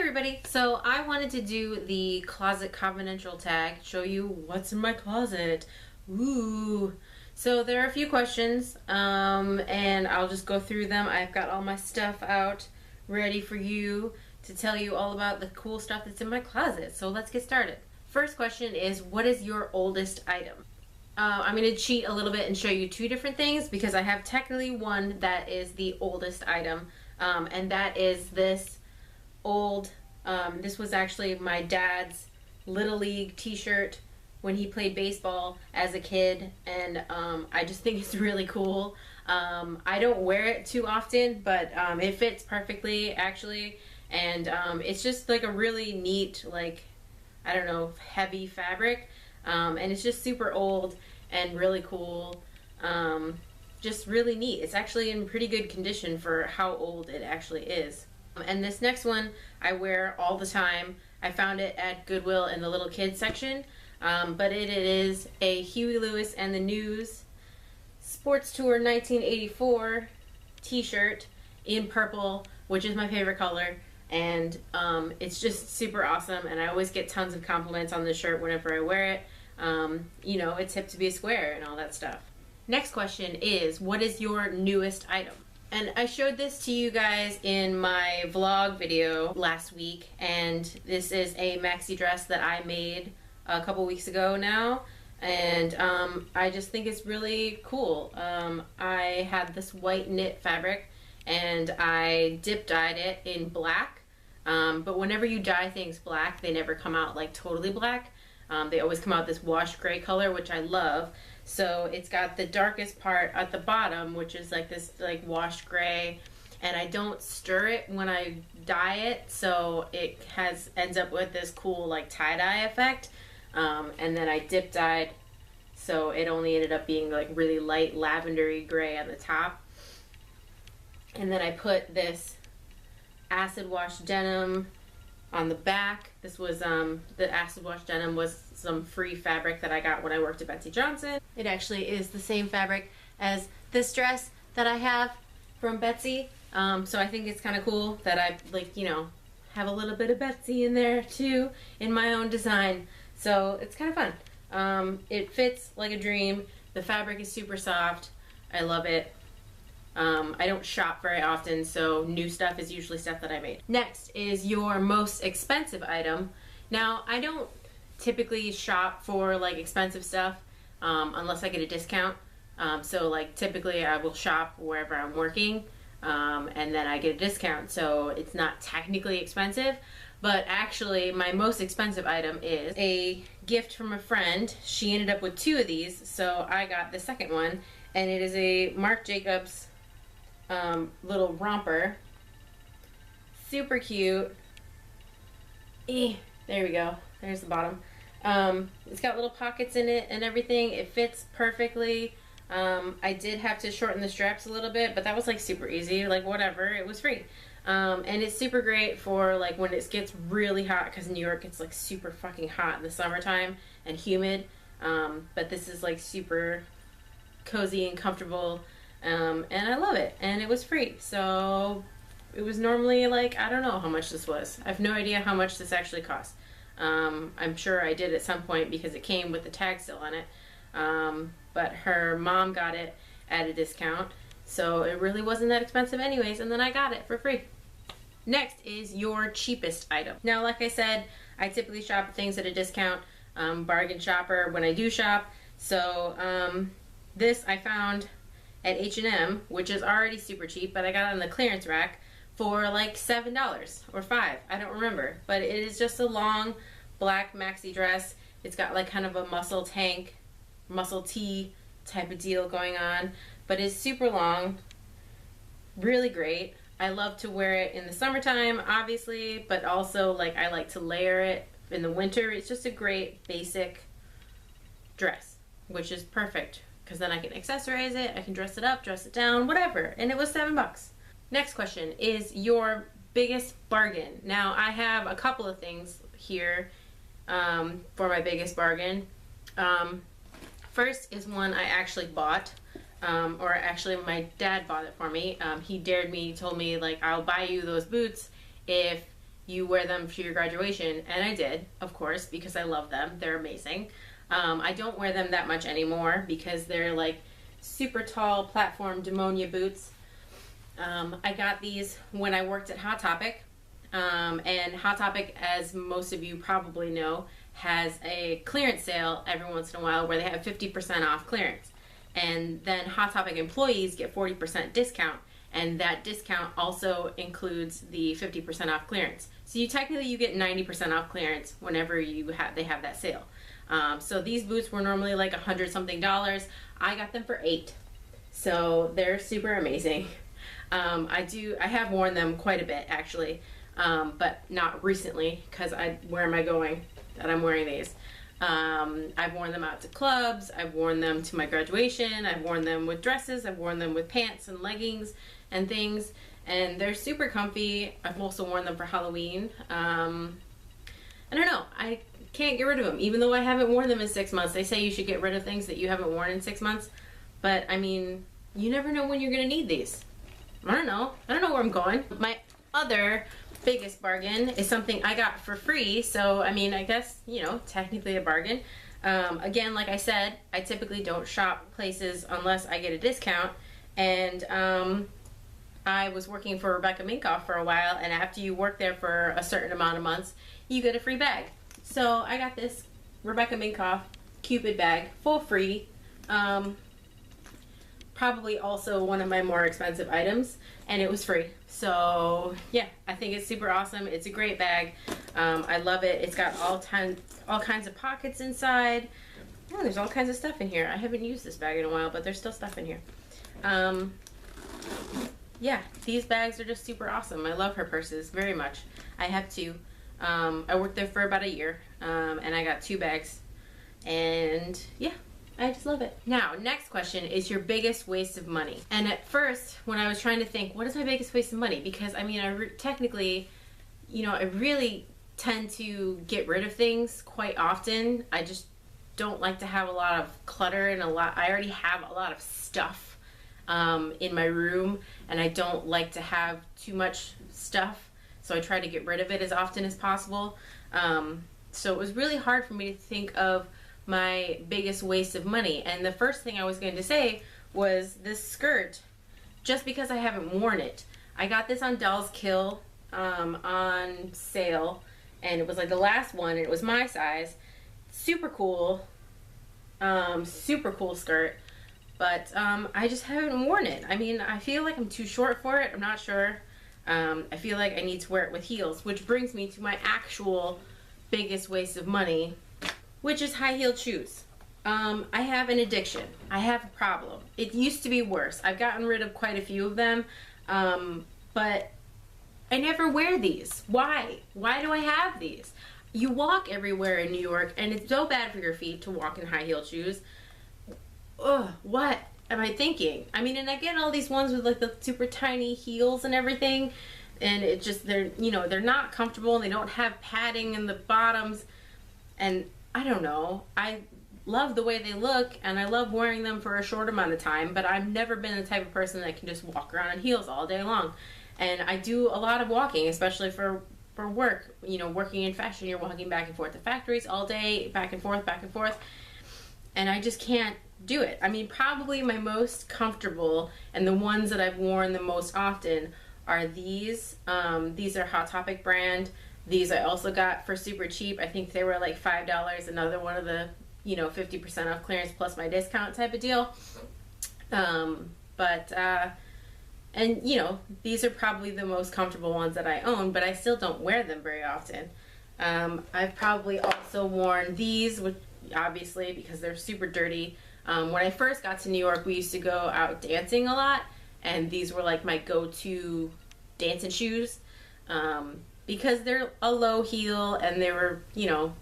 everybody, so I wanted to do the closet confidential tag, show you what's in my closet. Ooh. So there are a few questions, and I'll just go through them. I've got all my stuff out ready for you to tell you all about the cool stuff that's in my closet. So let's get started. First question is, what is your oldest item? I'm going to cheat a little bit and show you two different things because I have technically one that is the oldest item, and that is this old, this was actually my dad's Little League t-shirt when he played baseball as a kid, and I just think it's really cool. I don't wear it too often, but it fits perfectly actually, and it's just like a really neat, like, I don't know, heavy fabric, and it's just super old and really cool, just really neat. It's actually in pretty good condition for how old it actually is. And this next one I wear all the time. I found it at Goodwill in the little kids section, but it is a Huey Lewis and the News Sports Tour 1984 t-shirt in purple, which is my favorite color, and it's just super awesome, and I always get tons of compliments on this shirt whenever I wear it. You know, it's hip to be a square and all that stuff. Next question is, what is your newest item? And I showed this to you guys in my vlog video last week, and this is a maxi dress that I made a couple weeks ago now, and I just think it's really cool. I had this white knit fabric and I dip dyed it in black, but whenever you dye things black, they never come out like totally black. They always come out this wash gray color, which I love. So it's got the darkest part at the bottom, which is like this like washed gray, and I don't stir it when I dye it, so it ends up with this cool like tie-dye effect. And then I dip dyed, so it only ended up being like really light lavendery gray on the top. And then I put this acid wash denim on the back. This was the acid wash denim was some free fabric that I got when I worked at Betsy Johnson. It actually is the same fabric as this dress that I have from Betsy. So I think it's kind of cool that I, like, you know, have a little bit of Betsy in there too in my own design. So it's kind of fun. It fits like a dream. The fabric is super soft. I love it. I don't shop very often, so new stuff is usually stuff that I made. Next is your most expensive item. Now, I don't typically shop for like expensive stuff unless I get a discount. So like typically I will shop wherever I'm working, and then I get a discount, so it's not technically expensive. But actually my most expensive item is a gift from a friend. She ended up with two of these, so I got the second one, and it is a Marc Jacobs little romper. Super cute. There we go. There's the bottom. It's got little pockets in it and everything. It fits perfectly. I did have to shorten the straps a little bit, but that was like super easy. Like whatever, it was free. And it's super great for like when it gets really hot, because New York gets like super fucking hot in the summertime and humid. But this is like super cozy and comfortable. And I love it, and it was free, so it was normally like, I don't know how much this was. I have no idea how much this actually cost. I'm sure I did at some point because it came with the tag still on it, but her mom got it at a discount, so it really wasn't that expensive anyways, and then I got it for free. Next is your cheapest item. Now, like I said, I typically shop things at a discount, bargain shopper when I do shop, so this I found at H&M, which is already super cheap, but I got it on the clearance rack for like $7 or $5, I don't remember. But it is just a long black maxi dress. It's got like kind of a muscle tee type of deal going on, but it's super long, really great. I love to wear it in the summertime, obviously, but also like I like to layer it in the winter. It's just a great basic dress, which is perfect, because then I can accessorize it, I can dress it up, dress it down, whatever, and it was $7. Next question is your biggest bargain. Now, I have a couple of things here for my biggest bargain. First is one I actually bought, or actually my dad bought it for me. He dared me, told me like, I'll buy you those boots if you wear them for your graduation. And I did, of course, because I love them. They're amazing. I don't wear them that much anymore because they're like super tall platform demonia boots. I got these when I worked at Hot Topic. And Hot Topic, as most of you probably know, has a clearance sale every once in a while where they have 50% off clearance. And then Hot Topic employees get 40% discount, and that discount also includes the 50% off clearance. So you technically get 90% off clearance whenever they have that sale. So these boots were normally like $100 something. I got them for $8, so they're super amazing. I have worn them quite a bit actually, but not recently because where am I going that I'm wearing these? I've worn them out to clubs, I've worn them to my graduation, I've worn them with dresses, I've worn them with pants and leggings and things, and they're super comfy. I've also worn them for Halloween. I don't know, I can't get rid of them, even though I haven't worn them in 6 months. They say you should get rid of things that you haven't worn in 6 months, but I mean, you never know when you're gonna need these. I don't know where I'm going. My other biggest bargain is something I got for free, so I mean, I guess, you know, technically a bargain. Again, like I said, I typically don't shop places unless I get a discount, and I was working for Rebecca Minkoff for a while, and after you work there for a certain amount of months, you get a free bag. So I got this Rebecca Minkoff Cupid bag for free. Probably also one of my more expensive items, and it was free. So yeah, I think it's super awesome. It's a great bag. I love it. It's got all kinds of pockets inside. Oh, there's all kinds of stuff in here. I haven't used this bag in a while, but there's still stuff in here. Yeah, these bags are just super awesome. I love her purses very much. I have two. I worked there for about a year, and I got 2 bags, and yeah, I just love it. Now, next question is your biggest waste of money. And at first, when I was trying to think, what is my biggest waste of money? Because, I mean, technically, you know, I really tend to get rid of things quite often. I just don't like to have a lot of clutter and I already have a lot of stuff in my room, and I don't like to have too much stuff. So I try to get rid of it as often as possible. So it was really hard for me to think of my biggest waste of money, and the first thing I was going to say was this skirt, just because I haven't worn it. I got this on Dolls Kill on sale, and it was like the last one, and it was my size. Super cool skirt, but I just haven't worn it. I mean, I feel like I'm too short for it. I'm not sure. I feel like I need to wear it with heels, which brings me to my actual biggest waste of money, which is high-heeled shoes. I have an addiction. I have a problem. It used to be worse. I've gotten rid of quite a few of them, but I never wear these. Why? Why do I have these? You walk everywhere in New York, and it's so bad for your feet to walk in high-heeled shoes. Ugh, what am I thinking? I mean, and I get all these ones with like the super tiny heels and everything, and it just, they're not comfortable, and they don't have padding in the bottoms, and I don't know. I love the way they look, and I love wearing them for a short amount of time, but I've never been the type of person that can just walk around in heels all day long. And I do a lot of walking, especially for work. You know, working in fashion, you're walking back and forth to factories all day, back and forth, and I just can't do it. I mean, probably my most comfortable and the ones that I've worn the most often are these. These are Hot Topic brand. These I also got for super cheap. I think they were like $5. Another one of the, you know, 50% off clearance plus my discount type of deal. And you know, these are probably the most comfortable ones that I own, but I still don't wear them very often. I've probably also worn these, which obviously because they're super dirty. When I first got to New York, we used to go out dancing a lot, and these were like my go-to dancing shoes. Because they're a low heel and they were, you know,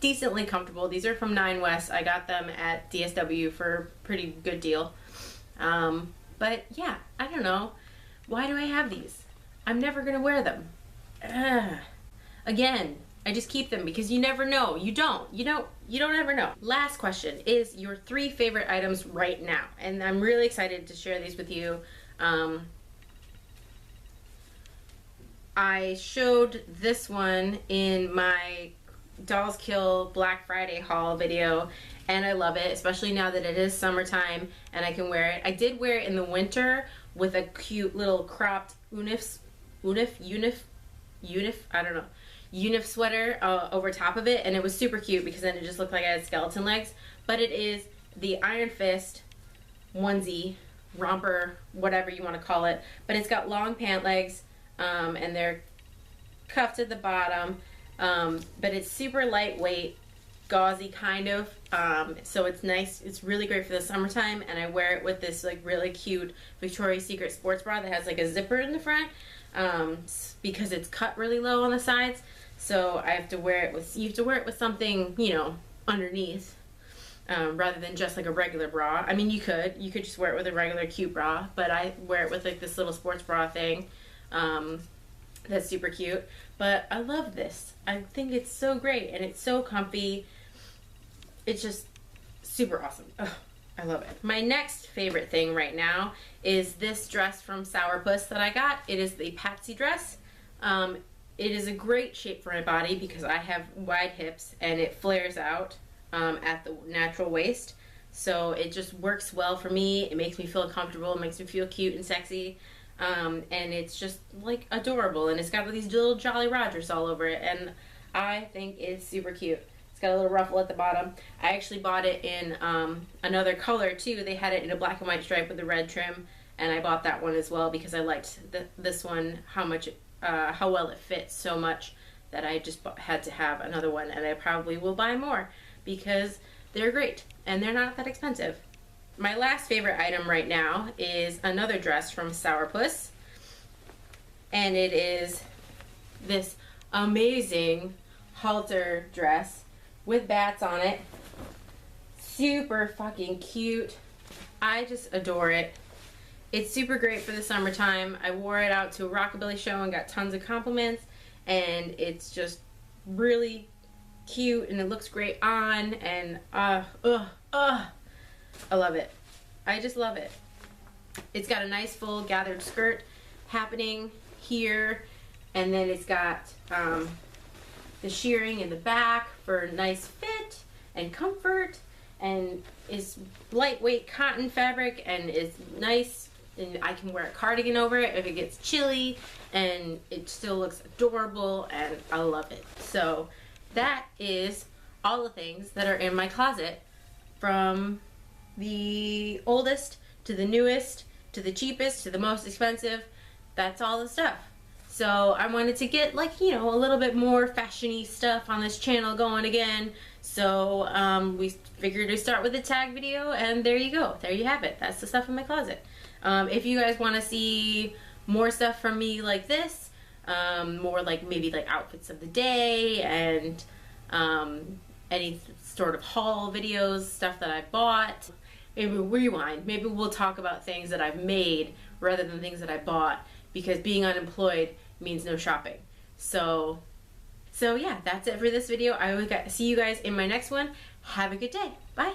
decently comfortable. These are from 9 West. I got them at DSW for a pretty good deal. But yeah, I don't know. Why do I have these? I'm never gonna wear them. Again, I just keep them because you never know. You don't ever know. Last question is your 3 favorite items right now. And I'm really excited to share these with you. I showed this one in my Dolls Kill Black Friday haul video, and I love it, especially now that it is summertime and I can wear it. I did wear it in the winter with a cute little cropped unif, I don't know, unif sweater over top of it, and it was super cute because then it just looked like I had skeleton legs. But it is the Iron Fist onesie, romper, whatever you want to call it, but it's got long pant legs, and they're cuffed at the bottom, but it's super lightweight, gauzy kind of, so it's nice. It's really great for the summertime, and I wear it with this like really cute Victoria's Secret sports bra that has like a zipper in the front, because it's cut really low on the sides, so I have to wear it with, you have to wear it with something, you know, underneath, rather than just like a regular bra. I mean, you could just wear it with a regular cute bra, but I wear it with like this little sports bra thing, that's super cute. But I love this. I think it's so great, and it's so comfy. It's just super awesome. Ugh, I love it. My next favorite thing right now is this dress from Sourpuss that I got. It is the Patsy dress. It is a great shape for my body because I have wide hips and it flares out at the natural waist. So it just works well for me. It makes me feel comfortable. It makes me feel cute and sexy. And it's just like adorable, and it's got these little Jolly Rogers all over it, and I think it's super cute. It's got a little ruffle at the bottom. I actually bought it in another color too. They had it in a black and white stripe with a red trim, and I bought that one as well because I liked this one, how well it fits so much that I just had to have another one, and I probably will buy more because they're great and they're not that expensive. My last favorite item right now is another dress from Sourpuss, and it is this amazing halter dress with bats on it. Super fucking cute. I just adore it. It's super great for the summertime. I wore it out to a rockabilly show and got tons of compliments, and it's just really cute and it looks great on, and I love it. I just love it. It's got a nice full gathered skirt happening here, and then it's got the shearing in the back for nice fit and comfort, and is lightweight cotton fabric and is nice, and I can wear a cardigan over it if it gets chilly, and it still looks adorable, and I love it. So that is all the things that are in my closet, from the oldest to the newest to the cheapest to the most expensive. That's all the stuff. So I wanted to get, like, you know, a little bit more fashiony stuff on this channel going again. So we figured to start with a tag video, and there you go. There you have it. That's the stuff in my closet. If you guys want to see more stuff from me like this, more like maybe like outfits of the day and any sort of haul videos, stuff that I bought, maybe rewind. Maybe we'll talk about things that I've made rather than things that I bought, because being unemployed means no shopping. So yeah, that's it for this video. I will see you guys in my next one. Have a good day. Bye.